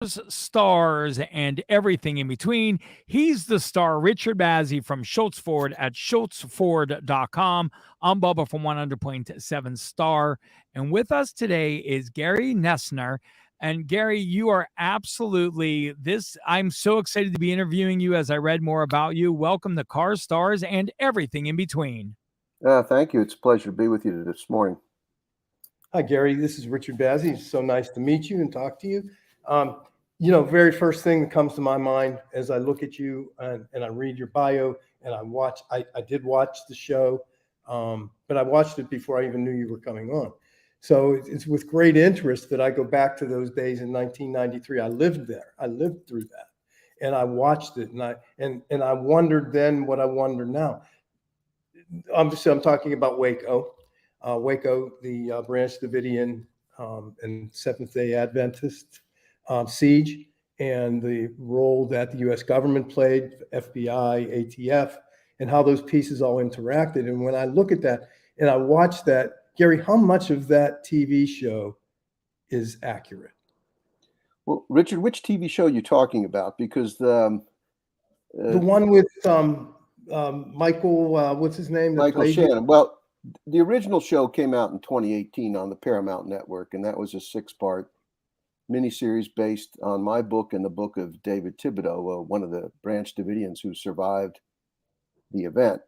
stars, and everything in between. He's the star, Richard Bazzi from Schultz Ford at schultzford.com. I'm Bubba from 100.7 Star. And with us today is Gary Noesner. And Gary, you are absolutely this. I'm so excited to be interviewing you as I read more about you. Welcome to Cars, Stars, and everything in between. Thank you. It's a pleasure to be with you this morning. Hi, Gary. This is Richard Bazzi. It's so nice to meet you and talk to you. Very first thing that comes to my mind as I look at you and I read your bio and I did watch the show, but I watched it before I even knew you were coming on. So it's with great interest that I go back to those days in 1993. I lived there. I lived through that, and I watched it, and I wondered then what I wonder now. I'm talking about Waco. Waco, the Branch Davidian and Seventh-day Adventist siege, and the role that the U.S. government played, FBI, ATF, and how those pieces all interacted. And when I look at that and I watch that, Gary, how much of that TV show is accurate? Well, Richard, which TV show are you talking about? Because the one with Michael, what's his name? Michael Shannon. Well, the original show came out in 2018 on the Paramount Network, and that was a 6-part miniseries based on my book and the book of David Thibodeau, one of the Branch Davidians who survived the event.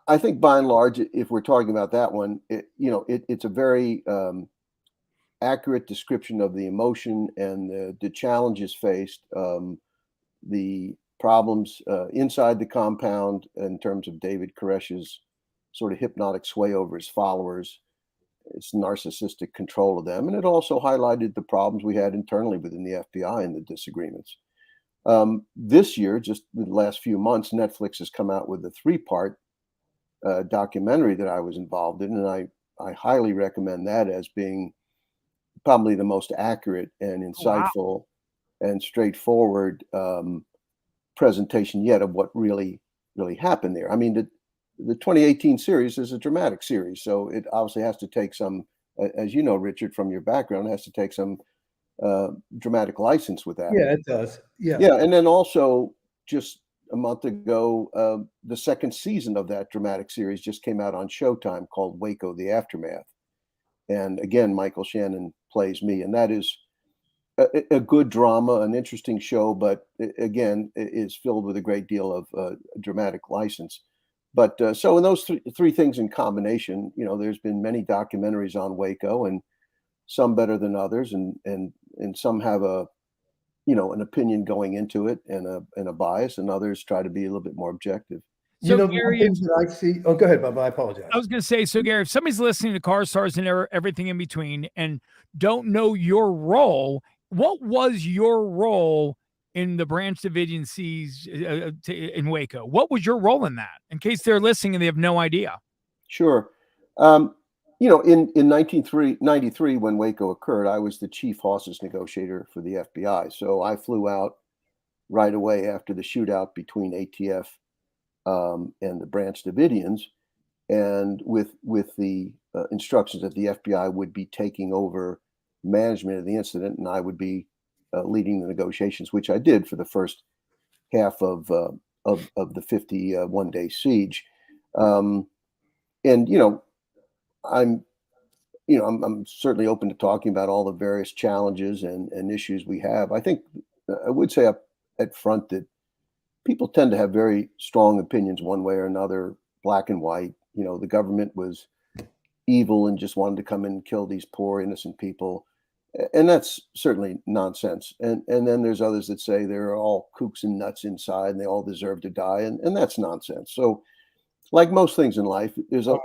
I think by and large, if we're talking about that one, it's a very accurate description of the emotion and the challenges faced, the problems inside the compound in terms of David Koresh's sort of hypnotic sway over his followers, its narcissistic control of them. And it also highlighted the problems we had internally within the FBI and the disagreements. This year, just in the last few months, Netflix has come out with a 3-part documentary that I was involved in, and I highly recommend that as being probably the most accurate and insightful and straightforward presentation yet of what really happened there. I mean, the 2018 series is a dramatic series, so it obviously has to take some, as you know, Richard, from your background, it has to take some dramatic license with that. Yeah, it does. Yeah, and then also just a month ago, the second season of that dramatic series just came out on Showtime, called Waco: The Aftermath. And again, Michael Shannon plays me, and that is a good drama, an interesting show, but again, it is filled with a great deal of dramatic license. But so in those three things in combination, there's been many documentaries on Waco, and some better than others, and some have an opinion going into it and a bias, and others try to be a little bit more objective. So Gary, that I see. Oh, go ahead, Bob. I apologize. I was going to say, so Gary, if somebody's listening to Car Stars and everything in between and don't know your role, what was your role in the Branch Davidian siege in Waco? What was your role in that? In case they're listening and they have no idea. Sure. In 1993, when Waco occurred, I was the chief hostage negotiator for the FBI. So I flew out right away after the shootout between ATF and the Branch Davidians, and with the instructions that the FBI would be taking over management of the incident, and I would be leading the negotiations, which I did for the first half of the 51-day siege. I'm certainly open to talking about all the various challenges and issues we have. I think I would say up at front that people tend to have very strong opinions one way or another, black and white. The government was evil and just wanted to come in and kill these poor innocent people. And that's certainly nonsense. And then there's others that say they're all kooks and nuts inside and they all deserve to die. And that's nonsense. So like most things in life, there's a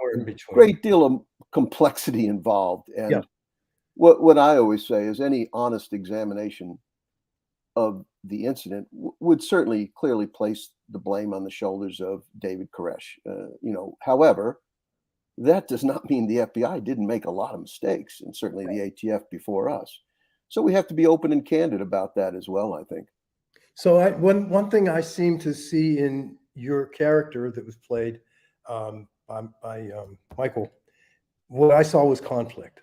great deal of complexity involved. And what I always say is any honest examination of the incident would certainly clearly place the blame on the shoulders of David Koresh. However, that does not mean the FBI didn't make a lot of mistakes, and certainly the ATF before us. So we have to be open and candid about that as well, I think. So one thing I seem to see in your character that was played by Michael, what I saw was conflict,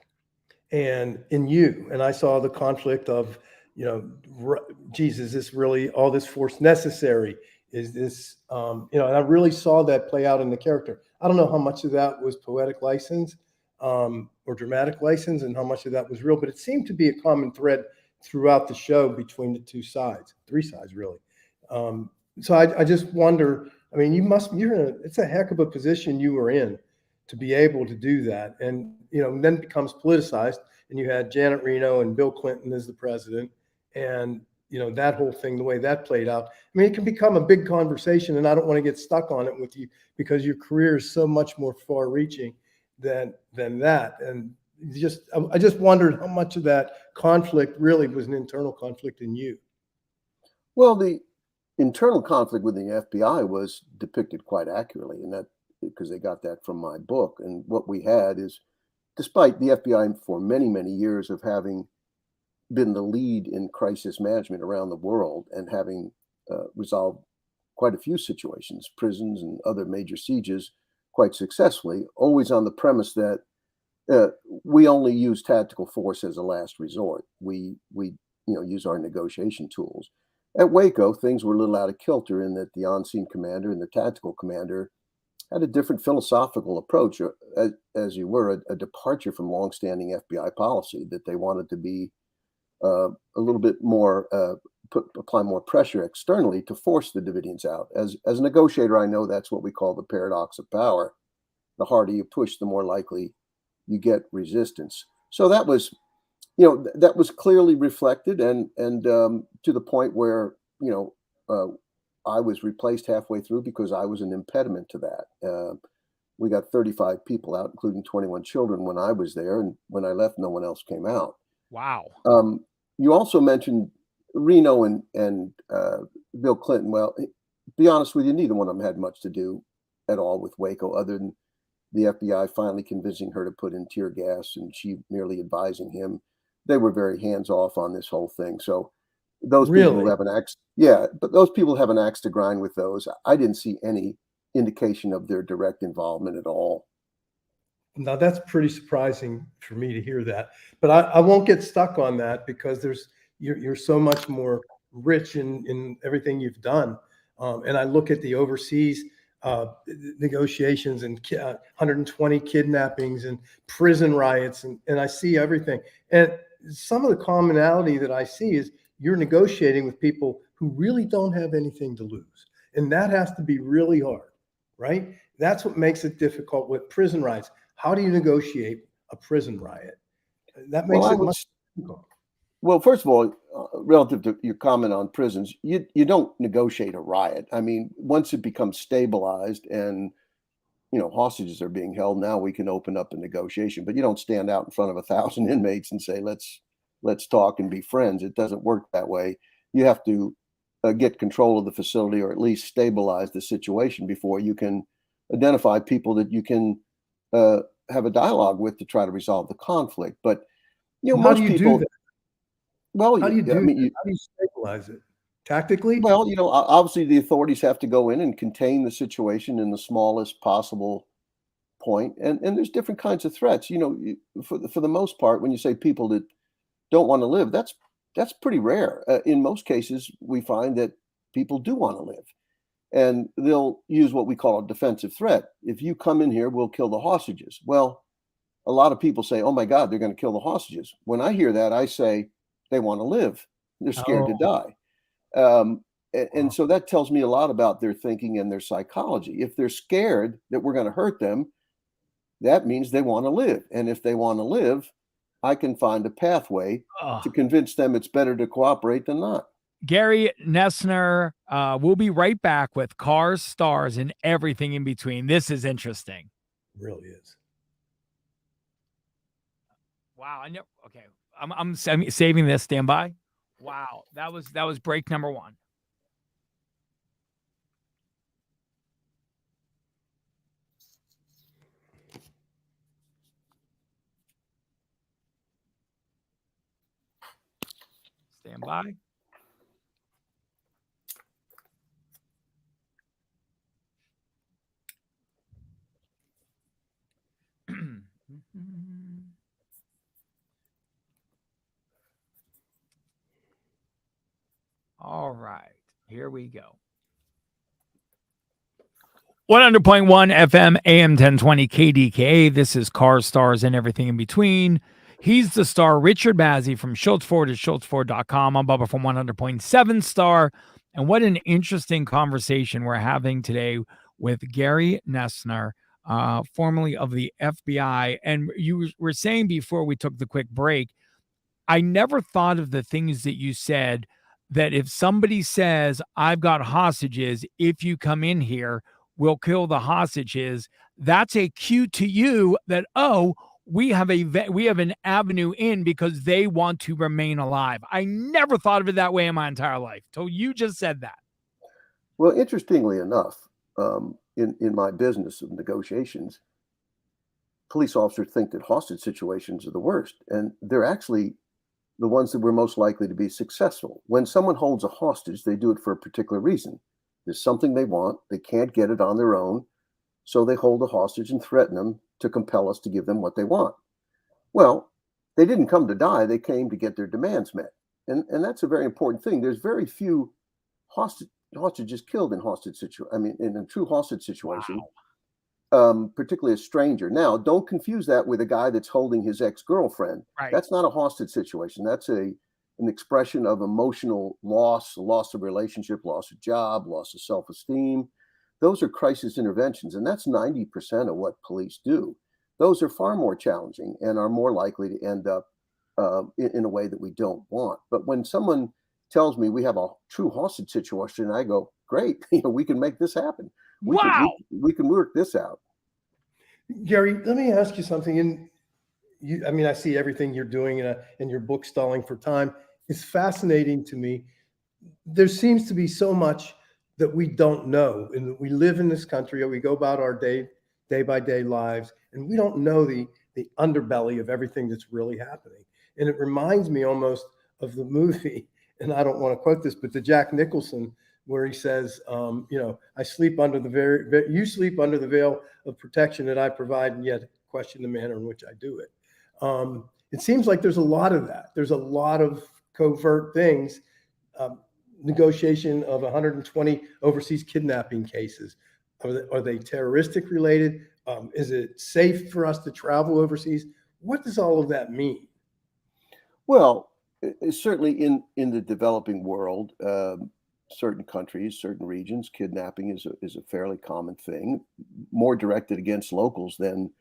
and in you, and I saw the conflict of geez, is this really all this force necessary? Is this, and I really saw that play out in the character. I don't know how much of that was poetic license or dramatic license and how much of that was real, but it seemed to be a common thread throughout the show between the two sides, three sides, really. So I just wonder, I mean, it's a heck of a position you were in to be able to do that. And, then it becomes politicized, and you had Janet Reno and Bill Clinton as the president. And, that whole thing, the way that played out, I mean, it can become a big conversation, and I don't want to get stuck on it with you because your career is so much more far reaching than that. And I just wondered how much of that conflict really was an internal conflict in you. Well, the internal conflict within the FBI was depicted quite accurately, and that because they got that from my book. And what we had is, despite the FBI for many, many years of having been the lead in crisis management around the world and having resolved quite a few situations, prisons and other major sieges, quite successfully, always on the premise that we only use tactical force as a last resort. We use our negotiation tools. At Waco, things were a little out of kilter in that the on-scene commander and the tactical commander had a different philosophical approach, as you were, a departure from longstanding FBI policy that they wanted to be a little bit more, apply more pressure externally to force the Davidians out. As a negotiator, I know that's what we call the paradox of power. The harder you push, the more likely you get resistance. So that was, that was clearly reflected, and to the point where I was replaced halfway through because I was an impediment to that. We got 35 people out, including 21 children, when I was there, and when I left, no one else came out. Wow. You also mentioned Reno and Bill Clinton. Well, to be honest with you, neither one of them had much to do at all with Waco, other than the FBI finally convincing her to put in tear gas and she merely advising him. They were very hands-off on this whole thing. So those people who have an axe, but those people have an axe to grind with those. I didn't see any indication of their direct involvement at all. Now that's pretty surprising for me to hear that, but I won't get stuck on that because you're so much more rich in everything you've done. And I look at the overseas negotiations and 120 kidnappings and prison riots, and I see everything. And some of the commonality that I see is you're negotiating with people who really don't have anything to lose. And that has to be really hard, right? That's what makes it difficult with prison riots. How do you negotiate a prison riot? That makes it much difficult. Well, first of all, relative to your comment on prisons, you don't negotiate a riot. I mean, once it becomes stabilized and hostages are being held, now we can open up a negotiation. But you don't stand out in front of 1,000 inmates and say, let's talk and be friends. It doesn't work that way. You have to get control of the facility, or at least stabilize the situation before you can identify people that you can have a dialogue with to try to resolve the conflict. But how do you do that? Well, how do you do how do you stabilize it tactically? Well, obviously the authorities have to go in and contain the situation in the smallest possible point. And there's different kinds of threats. For the most part, when you say people that don't want to live, that's pretty rare. In most cases, we find that people do want to live, and they'll use what we call a defensive threat. If you come in here, we'll kill the hostages. Well, a lot of people say, oh my God, they're going to kill the hostages. When I hear that, I say they want to live. They're scared to die. And so that tells me a lot about their thinking and their psychology. If they're scared that we're going to hurt them, that means they want to live. And if they want to live, I can find a pathway to convince them it's better to cooperate than not. Gary Noesner, we'll be right back with cars, stars, and everything in between. This is interesting. It really is. Wow. Okay. I'm saving this. Stand by. Wow. That was break number one. Stand by. All right, here we go. 100.1 FM, AM 1020 KDKA. This is Cars, Stars, and Everything in Between. He's the star, Richard Bazzi from Schultz Ford at schultzford.com. I'm Bubba from 100.7 Star. And what an interesting conversation we're having today with Gary Noesner, formerly of the FBI. And you were saying before we took the quick break, I never thought of the things that you said, that if somebody says, I've got hostages, if you come in here, we'll kill the hostages. That's a cue to you that, oh, we have an avenue in because they want to remain alive. I never thought of it that way in my entire life till you just said that. Well, interestingly enough, in my business of negotiations, police officers think that hostage situations are the worst, and they're actually the ones that we're most likely to be successful. When someone holds a hostage, they do it for a particular reason. There's something they want, they can't get it on their own, so they hold a hostage and threaten them to compel us to give them what they want. Well, they didn't come to die, they came to get their demands met. And that's a very important thing. There's very few hostages killed in in a true hostage situation. Wow. Particularly a stranger. Now, don't confuse that with a guy that's holding his ex-girlfriend. Right. That's not a hostage situation. That's an expression of emotional loss of relationship, loss of job, loss of self-esteem. Those are crisis interventions, and that's 90% of what police do. Those are far more challenging and are more likely to end up in a way that we don't want. But when someone tells me we have a true hostage situation, I go, great, we can make this happen. We can work this out. Gary, let me ask you something. I see everything you're doing in your book, Stalling for Time. It's fascinating to me. There seems to be so much that we don't know, and we live in this country, or we go about our day by day lives, and we don't know the underbelly of everything that's really happening. And it reminds me almost of the movie, and I don't want to quote this, but the Jack Nicholson, where he says, I sleep under you sleep under the veil of protection that I provide, and yet question the manner in which I do it. It seems like there's a lot of that. There's a lot of covert things. Negotiation of 120 overseas kidnapping cases. Are they terroristic related? Is it safe for us to travel overseas? What does all of that mean? Well, certainly in the developing world, certain countries, certain regions, kidnapping is a fairly common thing, more directed against locals than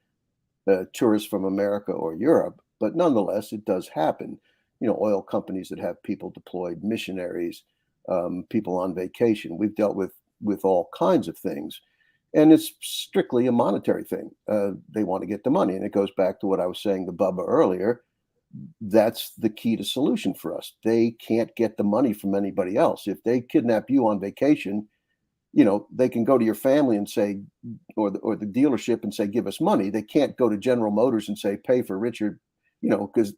tourists from America or Europe. But nonetheless, it does happen. Oil companies that have people deployed, missionaries, people on vacation. We've dealt with all kinds of things. And it's strictly a monetary thing. They want to get the money. And it goes back to what I was saying to Bubba earlier. That's the key to solution for us. They can't get the money from anybody else. If they kidnap you on vacation, they can go to your family and say, or the dealership and say, give us money. They can't go to General Motors and say, pay for Richard, because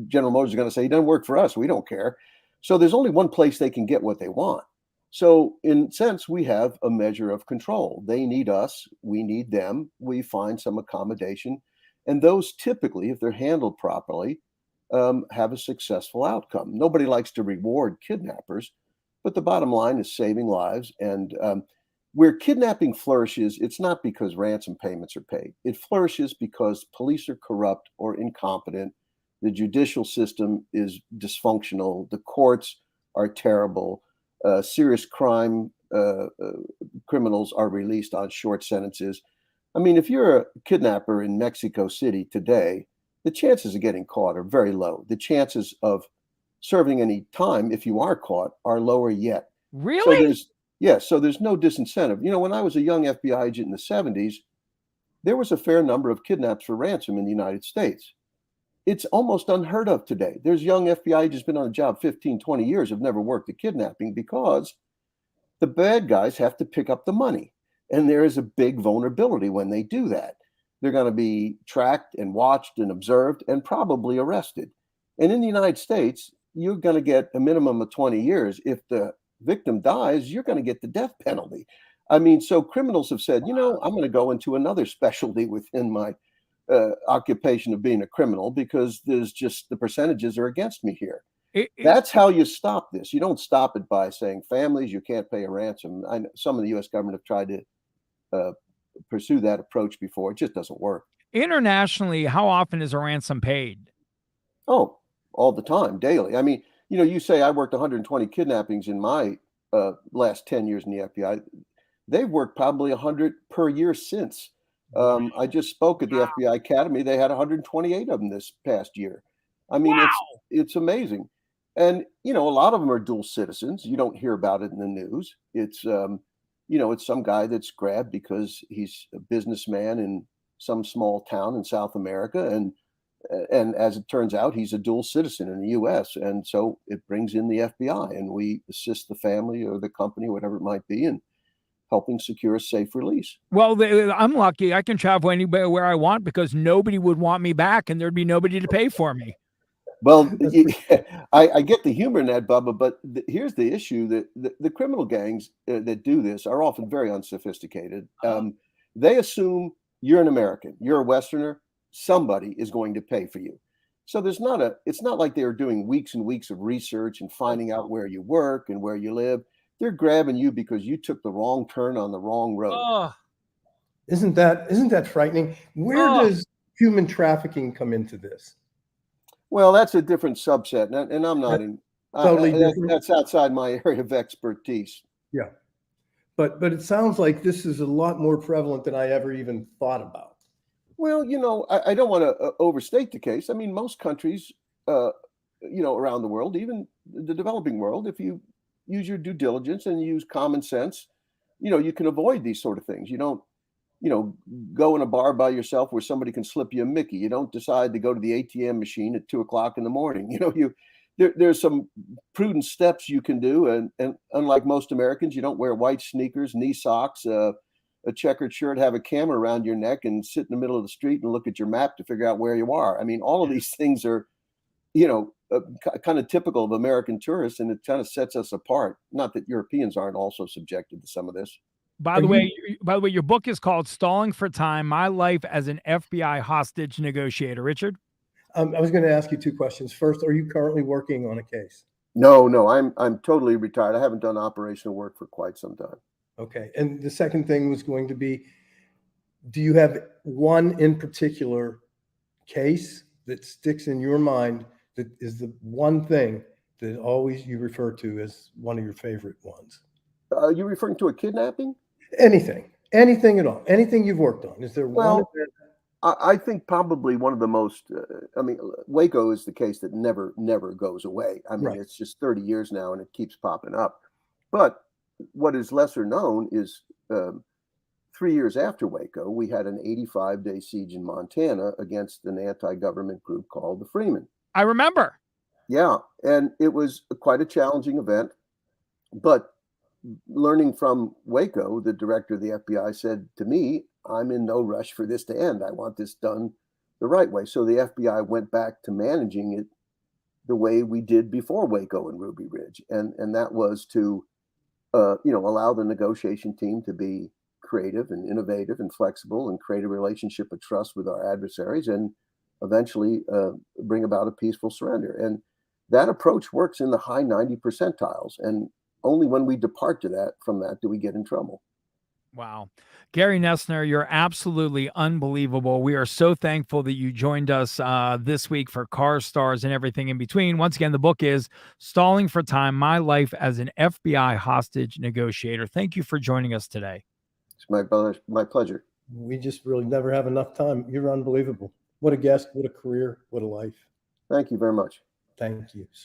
General Motors is going to say, he doesn't work for us. We don't care. So there's only one place they can get what they want. So in a sense, we have a measure of control. They need us. We need them. We find some accommodation. And those typically, if they're handled properly, have a successful outcome. Nobody likes to reward kidnappers, but the bottom line is saving lives. And where kidnapping flourishes, it's not because ransom payments are paid. It flourishes because police are corrupt or incompetent. The judicial system is dysfunctional. The courts are terrible. Serious crime criminals are released on short sentences. I mean, if you're a kidnapper in Mexico City today, the chances of getting caught are very low. The chances of serving any time, if you are caught, are lower yet. Really? So there's no disincentive. When I was a young FBI agent in the 70s, there was a fair number of kidnaps for ransom in the United States. It's almost unheard of today. There's young FBI agents been on the job 15, 20 years, have never worked a kidnapping because the bad guys have to pick up the money. And there is a big vulnerability when they do that. They're going to be tracked and watched and observed and probably arrested. And in the United States, you're going to get a minimum of 20 years. If the victim dies, you're going to get the death penalty. I mean, so criminals have said, I'm going to go into another specialty within my occupation of being a criminal because there's just the percentages are against me here. That's how you stop this. You don't stop it by saying families, you can't pay a ransom. I know some of the U.S. government have tried to pursue that approach before. It just doesn't work. Internationally, how often is a ransom paid? Oh, all the time, daily. I mean, you say I worked 120 kidnappings in my last 10 years in the FBI. They've worked probably 100 per year since. I just spoke at the FBI Academy. They had 128 of them this past year. I mean, Wow. it's amazing. And a lot of them are dual citizens. You don't hear about it in the news. It's some guy that's grabbed because he's a businessman in some small town in South America, and as it turns out, he's a dual citizen in the U.S. And so it brings in the FBI, and we assist the family or the company, whatever it might be, in helping secure a safe release. Well, I'm lucky. I can travel anywhere where I want because nobody would want me back, and there'd be nobody to pay for me. Well, I get the humor in that, Bubba, but here's the issue: that the criminal gangs that do this are often very unsophisticated. They assume you're an American, you're a Westerner, somebody is going to pay for you. So it's not like they're doing weeks and weeks of research and finding out where you work and where you live. They're grabbing you because you took the wrong turn on the wrong road. Oh, Isn't that frightening? Where does human trafficking come into this? Well, that's a different subset, and I'm not in. Totally different. That's outside my area of expertise. Yeah, but it sounds like this is a lot more prevalent than I ever even thought about. Well, I don't want to overstate the case. I mean, most countries, around the world, even the developing world, if you use your due diligence and use common sense, you can avoid these sort of things. You don't, go in a bar by yourself where somebody can slip you a Mickey. You don't decide to go to the ATM machine at 2 o'clock in the morning. There's some prudent steps you can do. And unlike most Americans, you don't wear white sneakers, knee socks, a checkered shirt, have a camera around your neck, and sit in the middle of the street and look at your map to figure out where you are. I mean, all of these things are, kind of typical of American tourists, and it kind of sets us apart. Not that Europeans aren't also subjected to some of this. by the way, your book is called "Stalling for Time: My Life as an FBI Hostage Negotiator." Richard, I was going to ask you two questions. First, are you currently working on a case? No, I'm totally retired. I haven't done operational work for quite some time. Okay. And the second thing was going to be, do you have one in particular case that sticks in your mind that is the one thing that always you refer to as one of your favorite ones? Are you referring to a kidnapping? Anything at all, anything you've worked on. Is there one? I think probably one of the most, Waco is the case that never goes away. I mean, It's just 30 years now and it keeps popping up. But what is lesser known is 3 years after Waco, we had an 85-day siege in Montana against an anti-government group called the Freemen. I remember. Yeah, and it was quite a challenging event. But learning from Waco, the director of the FBI said to me, I'm in no rush for this to end. I want this done the right way. So the FBI went back to managing it the way we did before Waco and Ruby Ridge. And that was to, allow the negotiation team to be creative and innovative and flexible and create a relationship of trust with our adversaries and eventually bring about a peaceful surrender. And that approach works in the high 90 percentiles. And only when we depart from that do we get in trouble. Wow. Gary Noesner, you're absolutely unbelievable. We are so thankful that you joined us this week for Car Stars and everything in between. Once again, the book is Stalling for Time: My Life as an FBI Hostage Negotiator. Thank you for joining us today. It's my pleasure. We just really never have enough time. You're unbelievable. What a guest, what a career, what a life. Thank you very much. Thank you.